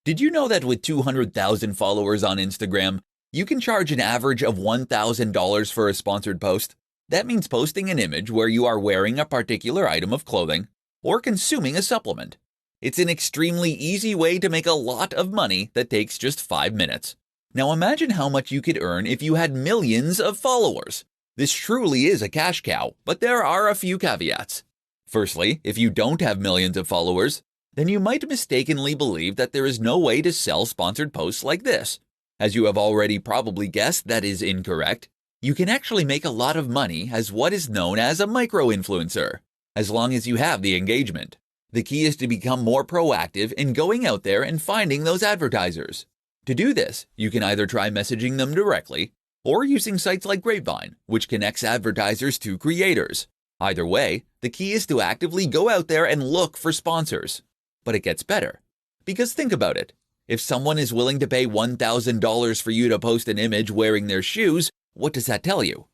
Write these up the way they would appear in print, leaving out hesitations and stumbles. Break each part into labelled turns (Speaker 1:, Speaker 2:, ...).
Speaker 1: Did you know that with 200,000 followers on Instagram, you can charge an average of $1,000 for a sponsored post? That means posting an image where you are wearing a particular item of clothing or consuming a supplement. It's an extremely easy way to make a lot of money that takes just 5 minutes. Now imagine how much you could earn if you had millions of followers. This truly is a cash cow, but there are a few caveats. Firstly, if you don't have millions of followers, then you might mistakenly believe that there is no way to sell sponsored posts like this. As you have already probably guessed, that is incorrect. You can actually make a lot of money as what is known as a micro-influencer, as long as you have the engagement. The key is to become more proactive in going out there and finding those advertisers. To do this, you can either try messaging them directly or using sites like Grapevine, which connects advertisers to creators. Either way, the key is to actively go out there and look for sponsors. But it gets better. Because think about it. If someone is willing to pay $1,000 for you to post an image wearing their shoes, what does that tell you?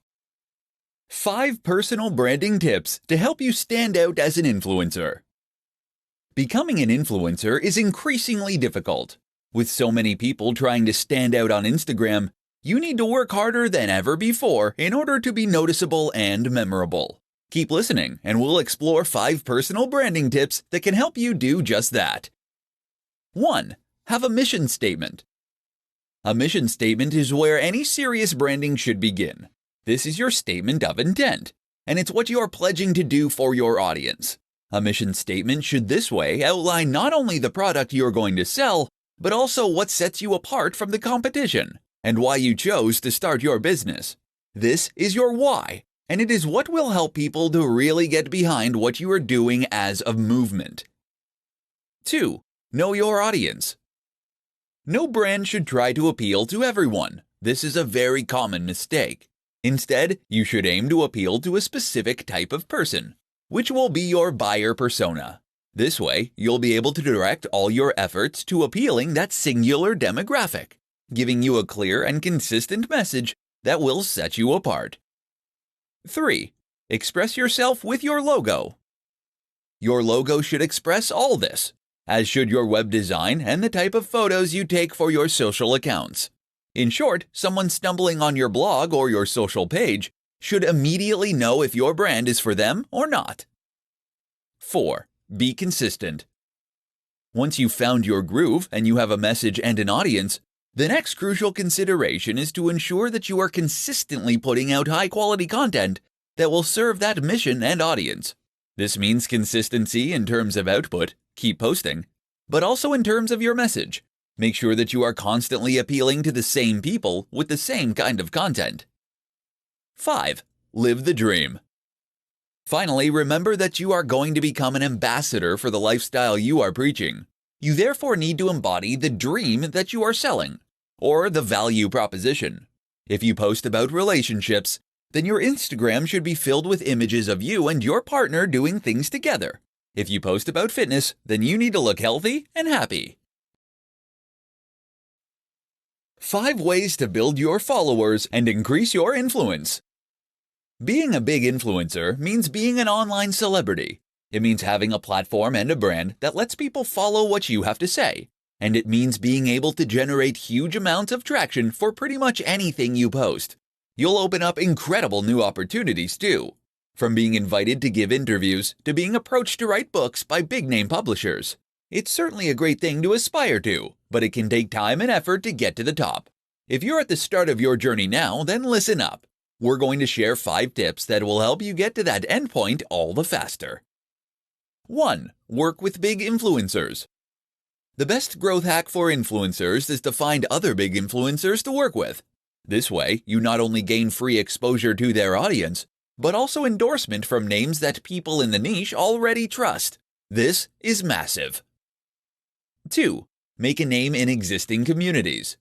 Speaker 1: 5 personal branding tips to help you stand out as an influencer. Becoming an influencer is increasingly difficult. With so many people trying to stand out on Instagram, you need to work harder than ever before in order to be noticeable and memorable. Keep listening, and we'll explore 5 personal branding tips that can help you do just that. 1. Have a mission statement. A mission statement is where any serious branding should begin. This is your statement of intent, and it's what you are pledging to do for your audience. A mission statement should this way outline not only the product you're going to sell, but also what sets you apart from the competition, and why you chose to start your business. This is your why, and it is what will help people to really get behind what you are doing as a movement. 2. Know your audience. No brand should try to appeal to everyone. This is a very common mistake. Instead, you should aim to appeal to a specific type of person, which will be your buyer persona. This way, you'll be able to direct all your efforts to appealing that singular demographic, giving you a clear and consistent message that will set you apart. 3. Express yourself with your logo. Your logo should express all this, as should your web design and the type of photos you take for your social accounts. In short, someone stumbling on your blog or your social page should immediately know if your brand is for them or not. 4. Be consistent. Once you've found your groove and you have a message and an audience, the next crucial consideration is to ensure that you are consistently putting out high-quality content that will serve that mission and audience. This means consistency in terms of output, keep posting, but also in terms of your message. Make sure that you are constantly appealing to the same people with the same kind of content. 5. Live the dream. Finally, remember that you are going to become an ambassador for the lifestyle you are preaching. You therefore need to embody the dream that you are selling, or the value proposition. If you post about relationships, then your Instagram should be filled with images of you and your partner doing things together. If you post about fitness, then you need to look healthy and happy. 5 ways to build your followers and increase your influence. Being a big influencer means being an online celebrity. It means having a platform and a brand that lets people follow what you have to say. And it means being able to generate huge amounts of traction for pretty much anything you post. You'll open up incredible new opportunities too. From being invited to give interviews to being approached to write books by big-name publishers. It's certainly a great thing to aspire to, but it can take time and effort to get to the top. If you're at the start of your journey now, then listen up. We're going to share 5 tips that will help you get to that endpoint all the faster. 1. Work with big influencers. The best growth hack for influencers is to find other big influencers to work with. This way, you not only gain free exposure to their audience, but also endorsement from names that people in the niche already trust. This is massive. 2. Make a name in existing communities.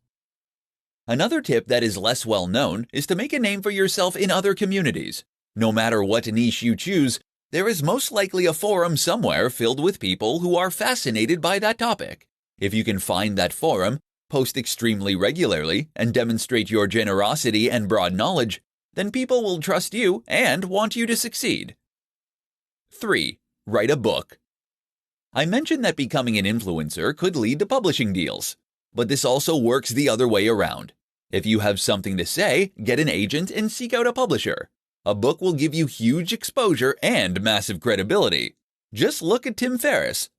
Speaker 1: Another tip that is less well known is to make a name for yourself in other communities. No matter what niche you choose, there is most likely a forum somewhere filled with people who are fascinated by that topic. If you can find that forum, post extremely regularly, and demonstrate your generosity and broad knowledge, then people will trust you and want you to succeed. 3. Write a book. I mentioned that becoming an influencer could lead to publishing deals, but this also works the other way around. If you have something to say, get an agent and seek out a publisher. A book will give you huge exposure and massive credibility. Just look at Tim Ferriss.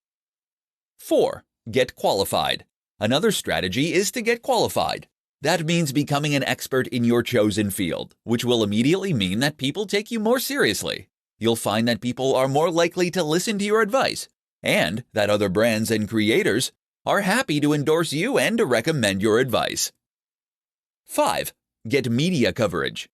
Speaker 1: 4. Get qualified. Another strategy is to get qualified. That means becoming an expert in your chosen field, which will immediately mean that people take you more seriously. You'll find that people are more likely to listen to your advice, and that other brands and creators are happy to endorse you and to recommend your advice. 5. Get media coverage.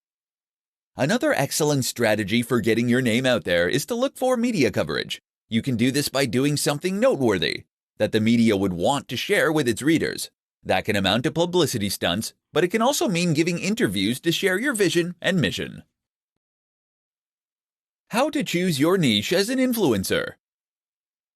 Speaker 1: Another excellent strategy for getting your name out there is to look for media coverage. You can do this by doing something noteworthy that the media would want to share with its readers. That can amount to publicity stunts, but it can also mean giving interviews to share your vision and mission. How to choose your niche as an influencer.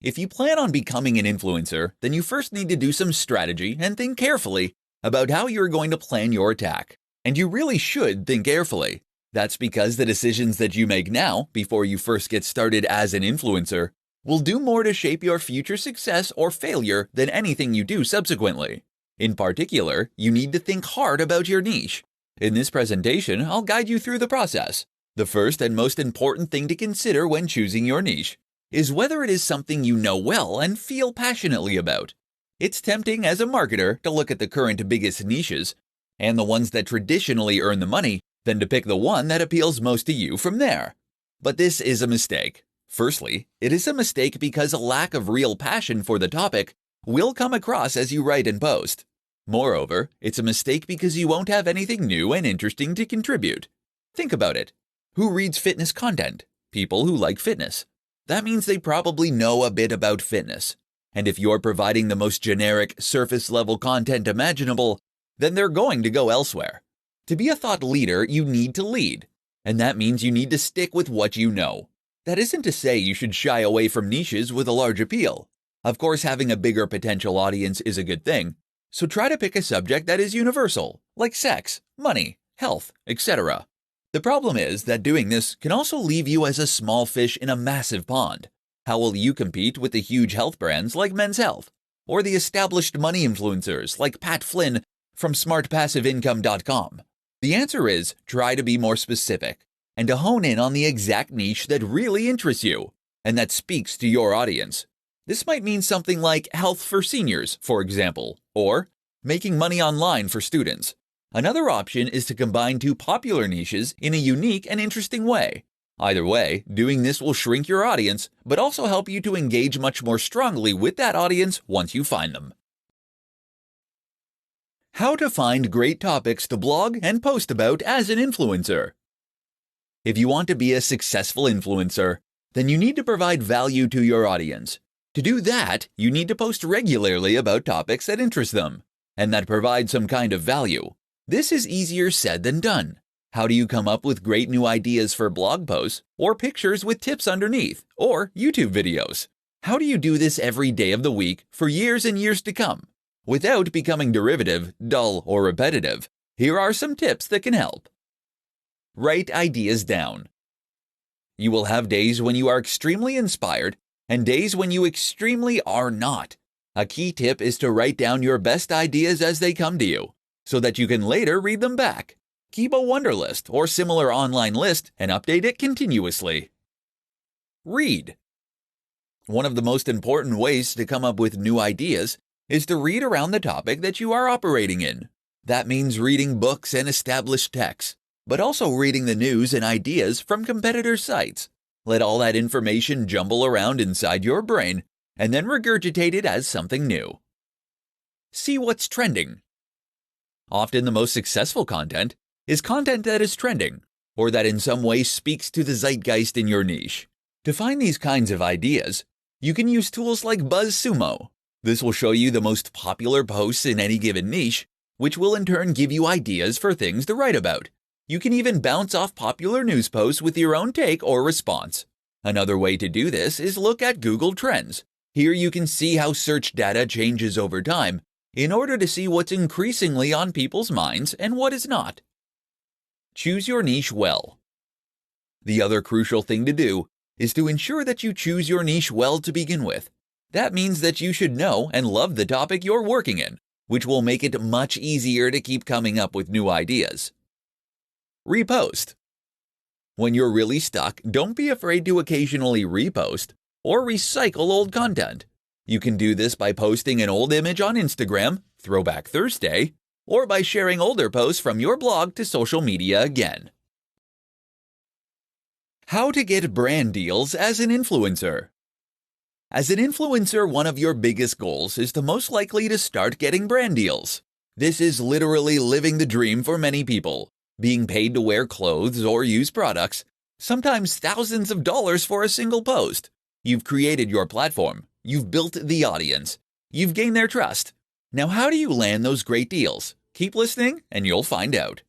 Speaker 1: If you plan on becoming an influencer, then you first need to do some strategy and think carefully about how you're going to plan your attack. And you really should think carefully. That's because the decisions that you make now, before you first get started as an influencer, will do more to shape your future success or failure than anything you do subsequently. In particular, you need to think hard about your niche. In this presentation, I'll guide you through the process. The first and most important thing to consider when choosing your niche is whether it is something you know well and feel passionately about. It's tempting as a marketer to look at the current biggest niches and the ones that traditionally earn the money, then to pick the one that appeals most to you from there. But this is a mistake. Firstly, it is a mistake because a lack of real passion for the topic will come across as you write and post. Moreover, it's a mistake because you won't have anything new and interesting to contribute. Think about it. Who reads fitness content? People who like fitness. That means they probably know a bit about fitness. And if you're providing the most generic, surface-level content imaginable, then they're going to go elsewhere. To be a thought leader, you need to lead. And that means you need to stick with what you know. That isn't to say you should shy away from niches with a large appeal. Of course, having a bigger potential audience is a good thing. So try to pick a subject that is universal, like sex, money, health, etc. The problem is that doing this can also leave you as a small fish in a massive pond. How will you compete with the huge health brands like Men's Health, or the established money influencers like Pat Flynn from smartpassiveincome.com? The answer is try to be more specific and to hone in on the exact niche that really interests you and that speaks to your audience. This might mean something like health for seniors, for example, or making money online for students. Another option is to combine two popular niches in a unique and interesting way. Either way, doing this will shrink your audience, but also help you to engage much more strongly with that audience once you find them. How to find great topics to blog and post about as an influencer. If you want to be a successful influencer, then you need to provide value to your audience. To do that, you need to post regularly about topics that interest them and that provide some kind of value. This is easier said than done. How do you come up with great new ideas for blog posts or pictures with tips underneath or YouTube videos? How do you do this every day of the week for years and years to come without becoming derivative, dull, or repetitive? Here are some tips that can help. Write ideas down. You will have days when you are extremely inspired and days when you extremely are not. A key tip is to write down your best ideas as they come to you, so that you can later read them back. Keep a Wunderlist or similar online list and update it continuously. Read. One of the most important ways to come up with new ideas is to read around the topic that you are operating in. That means reading books and established texts, but also reading the news and ideas from competitor sites. Let all that information jumble around inside your brain and then regurgitate it as something new. See what's trending. Often the most successful content is content that is trending or that in some way speaks to the zeitgeist in your niche. To find these kinds of ideas, you can use tools like BuzzSumo. This will show you the most popular posts in any given niche, which will in turn give you ideas for things to write about. You can even bounce off popular news posts with your own take or response. Another way to do this is look at Google Trends. Here you can see how search data changes over time in order to see what's increasingly on people's minds and what is not. Choose your niche well. The other crucial thing to do is to ensure that you choose your niche well to begin with. That means that you should know and love the topic you're working in, which will make it much easier to keep coming up with new ideas. Repost. When you're really stuck, don't be afraid to occasionally repost or recycle old content. You can do this by posting an old image on Instagram, Throwback Thursday, or by sharing older posts from your blog to social media again. How to get brand deals as an influencer. As an influencer, one of your biggest goals is the most likely to start getting brand deals. This is literally living the dream for many people, being paid to wear clothes or use products, sometimes thousands of dollars for a single post. You've created your platform, you've built the audience, you've gained their trust. Now, how do you land those great deals? Keep listening and you'll find out.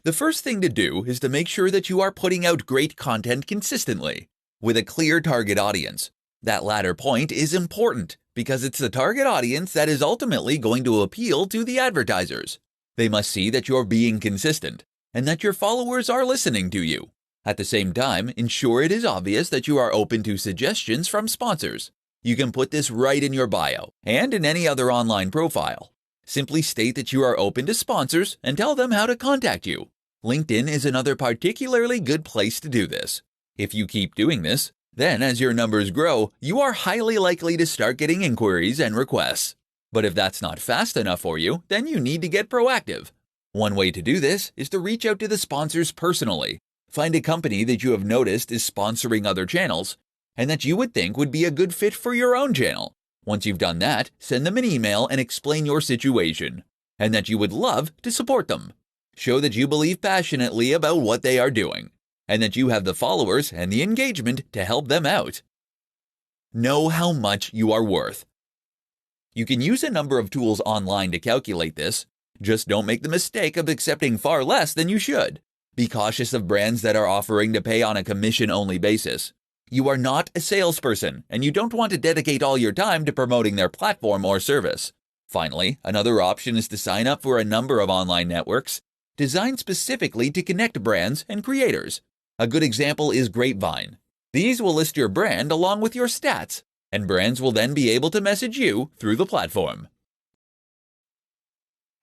Speaker 1: The first thing to do is to make sure that you are putting out great content consistently, with a clear target audience. That latter point is important because it's the target audience that is ultimately going to appeal to the advertisers. They must see that you're being consistent and that your followers are listening to you. At the same time, ensure it is obvious that you are open to suggestions from sponsors. You can put this right in your bio and in any other online profile. Simply state that you are open to sponsors and tell them how to contact you. LinkedIn is another particularly good place to do this. If you keep doing this, then as your numbers grow, you are highly likely to start getting inquiries and requests. But if that's not fast enough for you, then you need to get proactive. One way to do this is to reach out to the sponsors personally. Find a company that you have noticed is sponsoring other channels and that you would think would be a good fit for your own channel. Once you've done that, send them an email and explain your situation, and that you would love to support them. Show that you believe passionately about what they are doing, and that you have the followers and the engagement to help them out. Know how much you are worth. You can use a number of tools online to calculate this. Just don't make the mistake of accepting far less than you should. Be cautious of brands that are offering to pay on a commission-only basis. You are not a salesperson, and you don't want to dedicate all your time to promoting their platform or service. Finally, another option is to sign up for a number of online networks designed specifically to connect brands and creators. A good example is Grapevine. These will list your brand along with your stats, and brands will then be able to message you through the platform.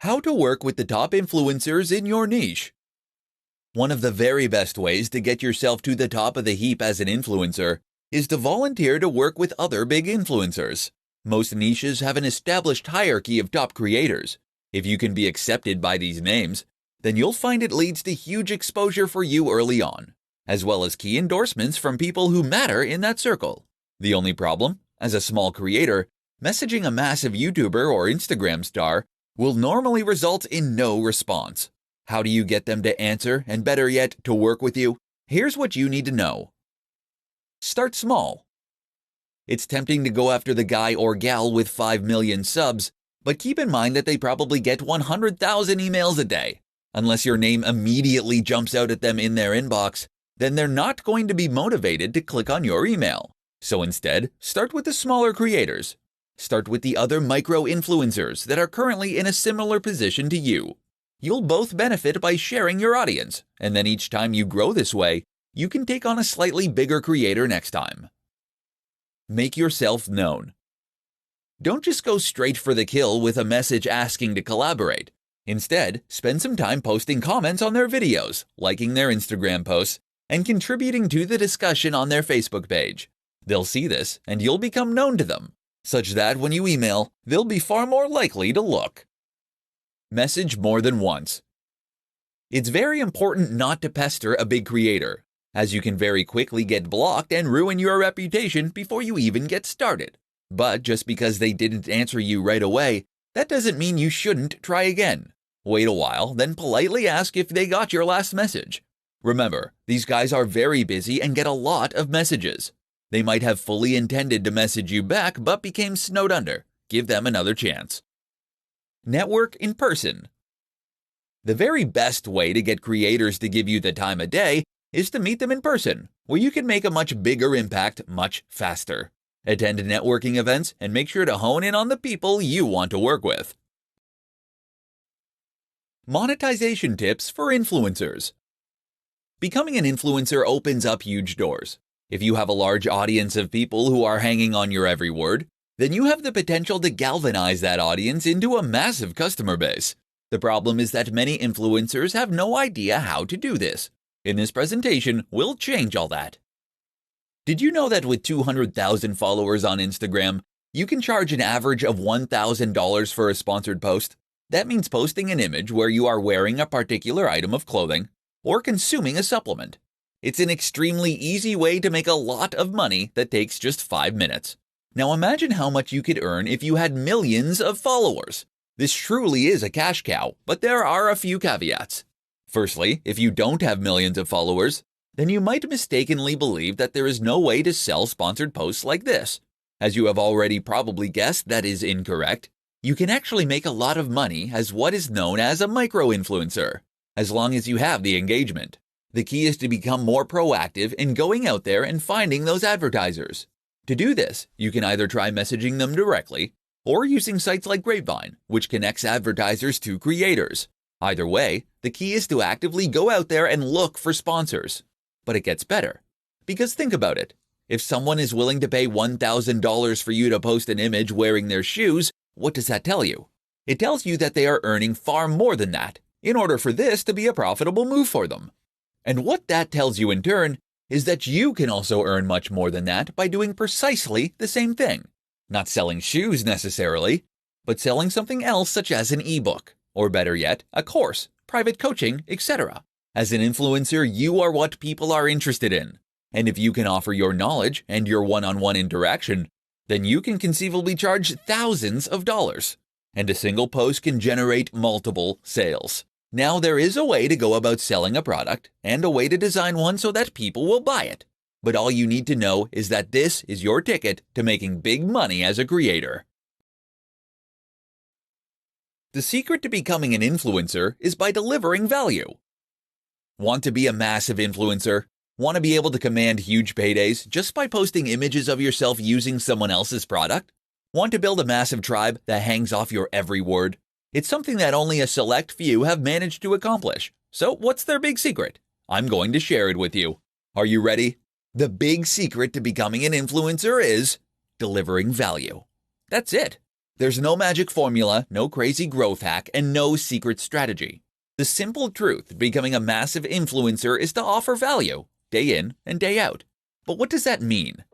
Speaker 1: How to work with the top influencers in your niche. One of the very best ways to get yourself to the top of the heap as an influencer is to volunteer to work with other big influencers. Most niches have an established hierarchy of top creators. If you can be accepted by these names, then you'll find it leads to huge exposure for you early on, as well as key endorsements from people who matter in that circle. The only problem, as a small creator, messaging a massive YouTuber or Instagram star will normally result in no response. How do you get them to answer and, better yet, to work with you? Here's what you need to know. Start small. It's tempting to go after the guy or gal with 5 million subs, but keep in mind that they probably get 100,000 emails a day. Unless your name immediately jumps out at them in their inbox, then they're not going to be motivated to click on your email. So instead, start with the smaller creators. Start with the other micro-influencers that are currently in a similar position to you. You'll both benefit by sharing your audience, and then each time you grow this way, you can take on a slightly bigger creator next time. Make yourself known. Don't just go straight for the kill with a message asking to collaborate. Instead, spend some time posting comments on their videos, liking their Instagram posts, and contributing to the discussion on their Facebook page. They'll see this, and you'll become known to them, such that when you email, they'll be far more likely to look. Message more than once. It's very important not to pester a big creator, as you can very quickly get blocked and ruin your reputation before you even get started. But just because they didn't answer you right away, that doesn't mean you shouldn't try again. Wait a while, then politely ask if they got your last message. Remember, these guys are very busy and get a lot of messages. They might have fully intended to message you back but became snowed under. Give them another chance. Network in person. The very best way to get creators to give you the time of day is to meet them in person, where you can make a much bigger impact much faster. Attend networking events and make sure to hone in on the people you want to work with. Monetization tips for influencers. Becoming an influencer opens up huge doors. If you have a large audience of people who are hanging on your every word, then you have the potential to galvanize that audience into a massive customer base. The problem is that many influencers have no idea how to do this. In this presentation, we'll change all that. Did you know that with 200,000 followers on Instagram, you can charge an average of $1,000 for a sponsored post? That means posting an image where you are wearing a particular item of clothing or consuming a supplement. It's an extremely easy way to make a lot of money that takes just 5 minutes. Now imagine how much you could earn if you had millions of followers. This truly is a cash cow, but there are a few caveats. Firstly, if you don't have millions of followers, then you might mistakenly believe that there is no way to sell sponsored posts like this. As you have already probably guessed, that is incorrect. You can actually make a lot of money as what is known as a micro-influencer, as long as you have the engagement. The key is to become more proactive in going out there and finding those advertisers. To do this, you can either try messaging them directly or using sites like Grapevine, which connects advertisers to creators. Either way, the key is to actively go out there and look for sponsors. But it gets better. Because think about it. If someone is willing to pay $1,000 for you to post an image wearing their shoes, what does that tell you? It tells you that they are earning far more than that in order for this to be a profitable move for them. And what that tells you in turn is that you can also earn much more than that by doing precisely the same thing. Not selling shoes necessarily, but selling something else such as an ebook, or better yet, a course, private coaching, etc. As an influencer, you are what people are interested in. And if you can offer your knowledge and your one-on-one interaction, then you can conceivably charge thousands of dollars. And a single post can generate multiple sales. Now, there is a way to go about selling a product and a way to design one so that people will buy it. But all you need to know is that this is your ticket to making big money as a creator. The secret to becoming an influencer is by delivering value. Want to be a massive influencer? Want to be able to command huge paydays just by posting images of yourself using someone else's product? Want to build a massive tribe that hangs off your every word? It's something that only a select few have managed to accomplish. So what's their big secret? I'm going to share it with you. Are you ready? The big secret to becoming an influencer is delivering value. That's it. There's no magic formula, no crazy growth hack, and no secret strategy. The simple truth becoming a massive influencer is to offer value, day in and day out. But what does that mean?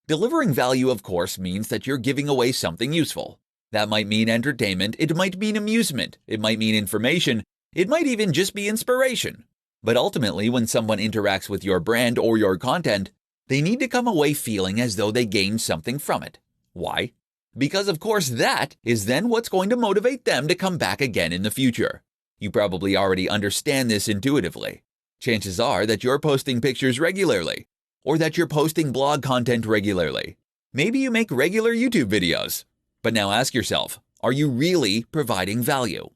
Speaker 1: Delivering value, of course, means that you're giving away something useful. That might mean entertainment, it might mean amusement, it might mean information, it might even just be inspiration. But ultimately, when someone interacts with your brand or your content, they need to come away feeling as though they gained something from it. Why? Because of course that is then what's going to motivate them to come back again in the future. You probably already understand this intuitively. Chances are that you're posting pictures regularly, or that you're posting blog content regularly. Maybe you make regular YouTube videos. But now ask yourself, are you really providing value?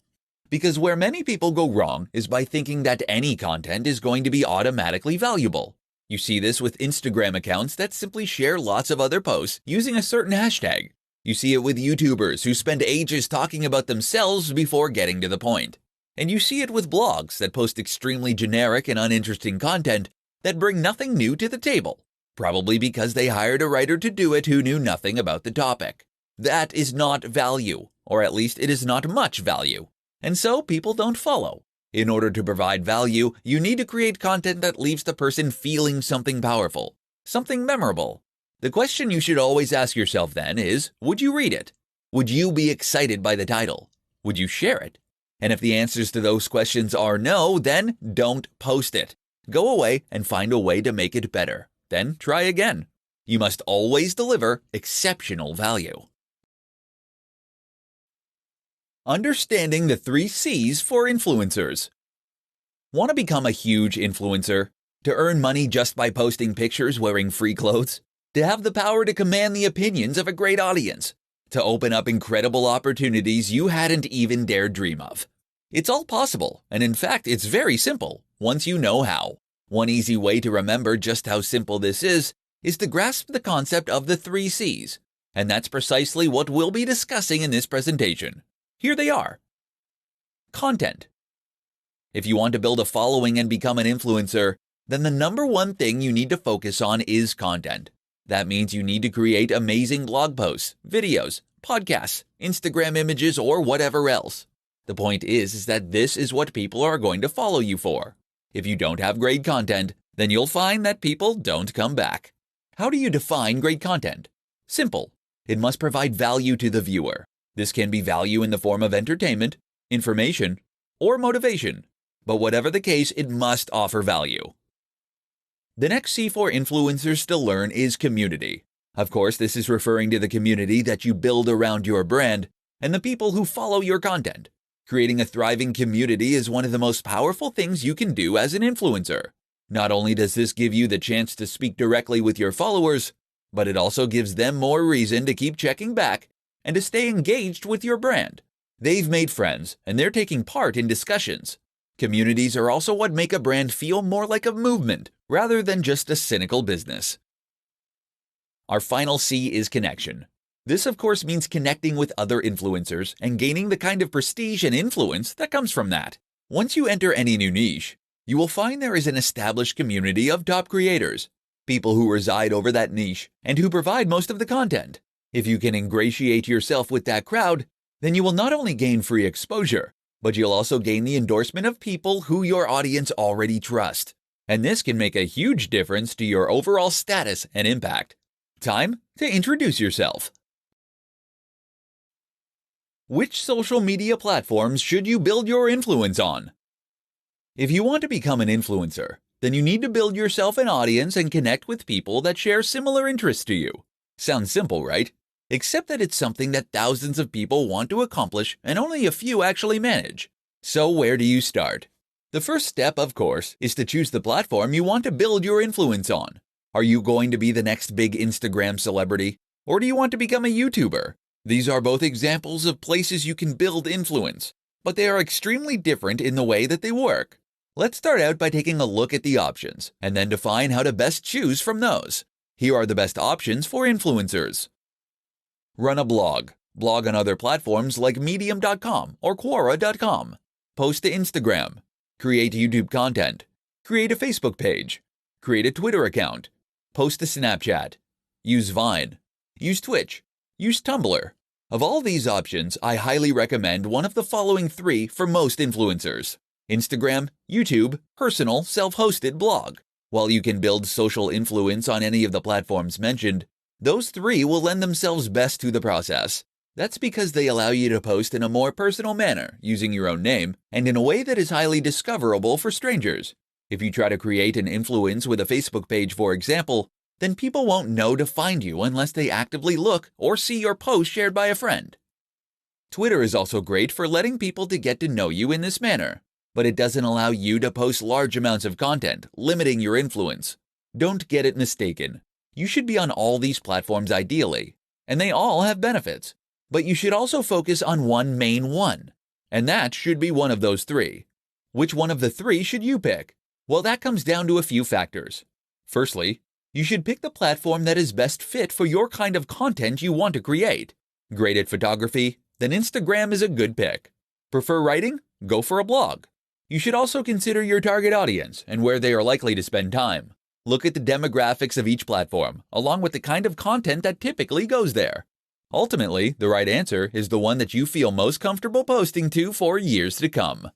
Speaker 1: Because where many people go wrong is by thinking that any content is going to be automatically valuable. You see this with Instagram accounts that simply share lots of other posts using a certain hashtag. You see it with YouTubers who spend ages talking about themselves before getting to the point. And you see it with blogs that post extremely generic and uninteresting content that bring nothing new to the table, probably because they hired a writer to do it who knew nothing about the topic. That is not value, or at least it is not much value, and so people don't follow. In order to provide value, you need to create content that leaves the person feeling something powerful, something memorable. The question you should always ask yourself then is, would you read it? Would you be excited by the title? Would you share it? And if the answers to those questions are no, then don't post it. Go away and find a way to make it better. Then try again. You must always deliver exceptional value. Understanding the 3 C's for influencers. Want to become a huge influencer? To earn money just by posting pictures wearing free clothes? To have the power to command the opinions of a great audience? To open up incredible opportunities you hadn't even dared dream of? It's all possible, and in fact, it's very simple, once you know how. One easy way to remember just how simple this is to grasp the concept of the 3 C's, and that's precisely what we'll be discussing in this presentation. Here they are. Content. If you want to build a following and become an influencer, then the number one thing you need to focus on is content. That means you need to create amazing blog posts, videos, podcasts, Instagram images, or whatever else. The point is that this is what people are going to follow you for. If you don't have great content, then you'll find that people don't come back. How do you define great content? Simple. It must provide value to the viewer. This can be value in the form of entertainment, information, or motivation. But whatever the case, it must offer value. The next C for influencers to learn is community. Of course, this is referring to the community that you build around your brand and the people who follow your content. Creating a thriving community is one of the most powerful things you can do as an influencer. Not only does this give you the chance to speak directly with your followers, but it also gives them more reason to keep checking back and to stay engaged with your brand. They've made friends, and they're taking part in discussions. Communities are also what make a brand feel more like a movement rather than just a cynical business. Our final C is connection. This, of course, means connecting with other influencers and gaining the kind of prestige and influence that comes from that. Once you enter any new niche, you will find there is an established community of top creators, people who reside over that niche and who provide most of the content. If you can ingratiate yourself with that crowd, then you will not only gain free exposure, but you'll also gain the endorsement of people who your audience already trust. And this can make a huge difference to your overall status and impact. Time to introduce yourself. Which social media platforms should you build your influence on? If you want to become an influencer, then you need to build yourself an audience and connect with people that share similar interests to you. Sounds simple, right? Except that it's something that thousands of people want to accomplish and only a few actually manage. So where do you start? The first step, of course, is to choose the platform you want to build your influence on. Are you going to be the next big Instagram celebrity? Or do you want to become a YouTuber? These are both examples of places you can build influence, but they are extremely different in the way that they work. Let's start out by taking a look at the options, and then define how to best choose from those. Here are the best options for influencers. Run a blog. Blog on other platforms like medium.com or quora.com. Post to Instagram. Create YouTube content. Create a Facebook page. Create a Twitter account. Post to Snapchat. Use Vine. Use Twitch. Use Tumblr. Of all these options, I highly recommend one of the following 3 for most influencers: Instagram, YouTube, personal, self-hosted blog. While you can build social influence on any of the platforms mentioned, those 3 will lend themselves best to the process. That's because they allow you to post in a more personal manner, using your own name, and in a way that is highly discoverable for strangers. If you try to create an influence with a Facebook page, for example, then people won't know to find you unless they actively look or see your post shared by a friend. Twitter is also great for letting people to get to know you in this manner, but it doesn't allow you to post large amounts of content, limiting your influence. Don't get it mistaken. You should be on all these platforms ideally, and they all have benefits. But you should also focus on one main one, and that should be one of those 3. Which one of the 3 should you pick? Well, that comes down to a few factors. Firstly, you should pick the platform that is best fit for your kind of content you want to create. Great at photography? Then Instagram is a good pick. Prefer writing? Go for a blog. You should also consider your target audience and where they are likely to spend time. Look at the demographics of each platform, along with the kind of content that typically goes there. Ultimately, the right answer is the one that you feel most comfortable posting to for years to come.